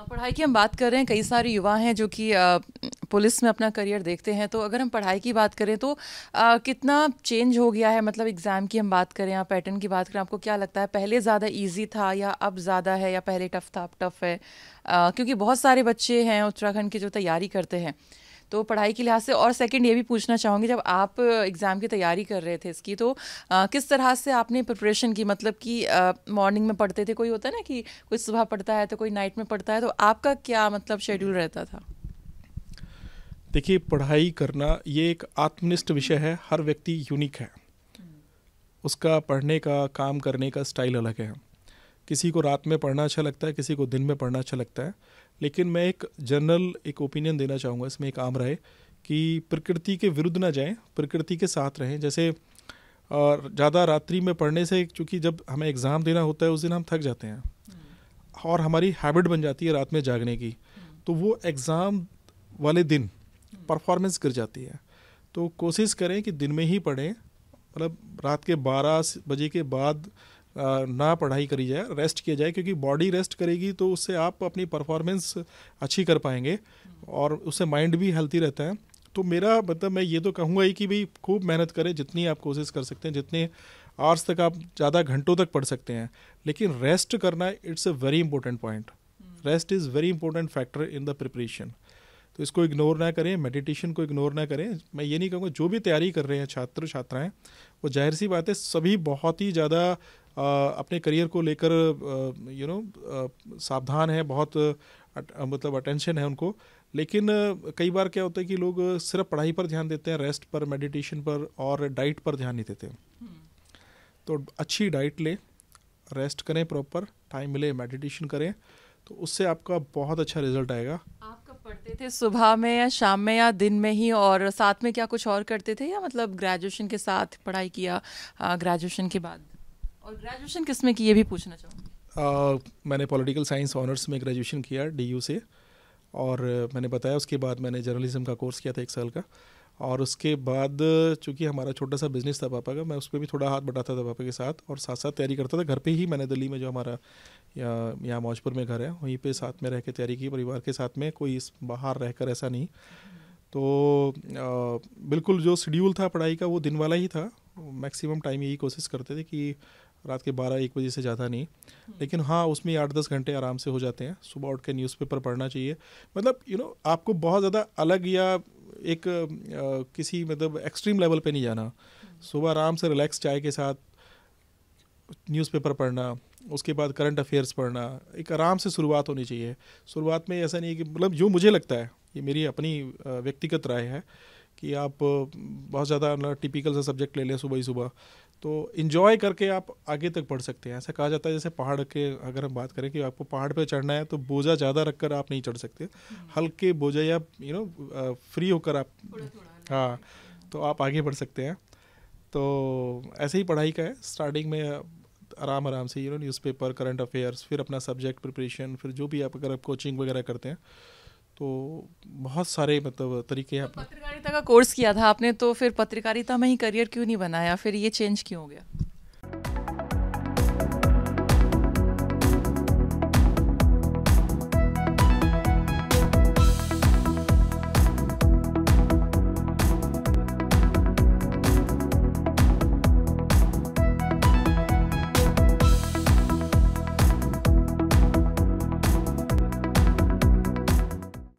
पढ़ाई की हम बात कर रहे हैं, कई सारे युवा हैं जो कि पुलिस में अपना करियर देखते हैं। तो अगर हम पढ़ाई की बात करें तो कितना चेंज हो गया है, मतलब एग्ज़ाम की हम बात करें या पैटर्न की बात करें, आपको क्या लगता है पहले ज़्यादा इजी था या अब ज़्यादा है, या पहले टफ था अब टफ है? क्योंकि बहुत सारे बच्चे हैं उत्तराखंड के जो तैयारी करते हैं तो पढ़ाई के लिहाज से। और सेकंड ये भी पूछना चाहूँगी, जब आप एग्ज़ाम की तैयारी कर रहे थे इसकी, तो किस तरह से आपने प्रिपरेशन की? मतलब कि मॉर्निंग में पढ़ते थे, कोई होता है ना कि कोई सुबह पढ़ता है तो कोई नाइट में पढ़ता है, तो आपका क्या मतलब शेड्यूल रहता था? देखिए, पढ़ाई करना ये एक आत्मनिष्ठ विषय है। हर व्यक्ति यूनिक है, उसका पढ़ने का काम करने का स्टाइल अलग है। किसी को रात में पढ़ना अच्छा लगता है, किसी को दिन में पढ़ना अच्छा लगता है। लेकिन मैं एक जनरल एक ओपिनियन देना चाहूँगा इसमें, एक आम राय, कि प्रकृति के विरुद्ध ना जाएं, प्रकृति के साथ रहें। जैसे ज़्यादा रात्रि में पढ़ने से, चूँकि जब हमें एग्ज़ाम देना होता है उस दिन हम थक जाते हैं और हमारी हैबिट बन जाती है रात में जागने की, तो वो एग्ज़ाम वाले दिन परफॉर्मेंस गिर जाती है। तो कोशिश करें कि दिन में ही पढ़ें, मतलब रात के 12 बजे के बाद ना पढ़ाई करी जाए, रेस्ट किया जाए, क्योंकि बॉडी रेस्ट करेगी तो उससे आप अपनी परफॉर्मेंस अच्छी कर पाएंगे और उससे माइंड भी हेल्थी रहता है। तो मेरा मतलब मैं ये तो कहूँगा ही कि भाई खूब मेहनत करें, जितनी आप कोशिश कर सकते हैं, जितने आवर्स तक आप ज़्यादा घंटों तक पढ़ सकते हैं। लेकिन रेस्ट करना, it's a very important point. Rest is very important factor in the preparation. तो इसको इग्नोर ना करें, मेडिटेशन को इग्नोर ना करें। मैं ये नहीं कहूँगा, जो भी तैयारी कर रहे हैं छात्र छात्राएं, वो जाहिर सी बात है सभी बहुत ही ज़्यादा अपने करियर को लेकर सावधान है, बहुत मतलब अटेंशन है उनको। लेकिन कई बार क्या होता है कि लोग सिर्फ पढ़ाई पर ध्यान देते हैं, रेस्ट पर, मेडिटेशन पर और डाइट पर ध्यान नहीं देते। तो अच्छी डाइट लें, रेस्ट करें, प्रॉपर टाइम मिले मेडिटेशन करें, तो उससे आपका बहुत अच्छा रिजल्ट आएगा। आप कब पढ़ते थे, सुबह में या शाम में या दिन में ही? और साथ में क्या कुछ और करते थे, या मतलब ग्रेजुएशन के साथ पढ़ाई किया ग्रेजुएशन के बाद? और ग्रेजुएशन किस में की, ये भी पूछना चाहूँगी। मैंने पॉलिटिकल साइंस ऑनर्स में ग्रेजुएशन किया DU से, और मैंने बताया उसके बाद मैंने जर्नलिज्म का कोर्स किया था 1 साल का। और उसके बाद चूँकि हमारा छोटा सा बिजनेस था पापा का, मैं उस पर भी थोड़ा हाथ बटाता था पापा के साथ, और साथ साथ तैयारी करता था घर पे ही। मैंने दिल्ली में जो हमारा यहाँ मौजपुर में घर है, वहीं पे साथ में रह के तैयारी की, परिवार के साथ में, कोई बाहर रहकर ऐसा नहीं। तो बिल्कुल जो शेड्यूल था पढ़ाई का वो दिन वाला ही था। मैक्सिमम टाइम यही कोशिश करते थे कि रात के 12-1 बजे से ज़्यादा नहीं। लेकिन हाँ, उसमें 8-10 घंटे आराम से हो जाते हैं। सुबह उठ के न्यूज़पेपर पढ़ना चाहिए। मतलब आपको बहुत ज़्यादा अलग या एक किसी मतलब एक्सट्रीम लेवल पे नहीं जाना। सुबह आराम से रिलैक्स चाय के साथ न्यूज़पेपर पढ़ना, उसके बाद करंट अफेयर्स पढ़ना, एक आराम से शुरुआत होनी चाहिए। शुरुआत में ऐसा नहीं है कि, मतलब जो मुझे लगता है, ये मेरी अपनी व्यक्तिगत राय है, कि आप बहुत ज़्यादा टिपिकल सा सब्जेक्ट ले लें सुबह ही सुबह, तो इन्जॉय करके आप आगे तक बढ़ सकते हैं। ऐसा कहा जाता है जैसे पहाड़ के, अगर हम बात करें कि आपको पहाड़ पे चढ़ना है तो बोझा ज़्यादा रखकर आप नहीं चढ़ सकते, हल्के बोझा या फ्री होकर आप, हाँ, तो आप आगे बढ़ सकते हैं। तो ऐसे ही पढ़ाई का है, स्टार्टिंग में आराम आराम से न्यूज़पेपर, करंट अफेयर्स, फिर अपना सब्जेक्ट प्रिपरेशन, फिर जो भी आप अगर आप कोचिंग वगैरह करते हैं, तो बहुत सारे मतलब तरीके हैं। पत्रकारिता का कोर्स किया था आपने, तो फिर पत्रकारिता में ही करियर क्यों नहीं बनाया, फिर ये चेंज क्यों हो गया?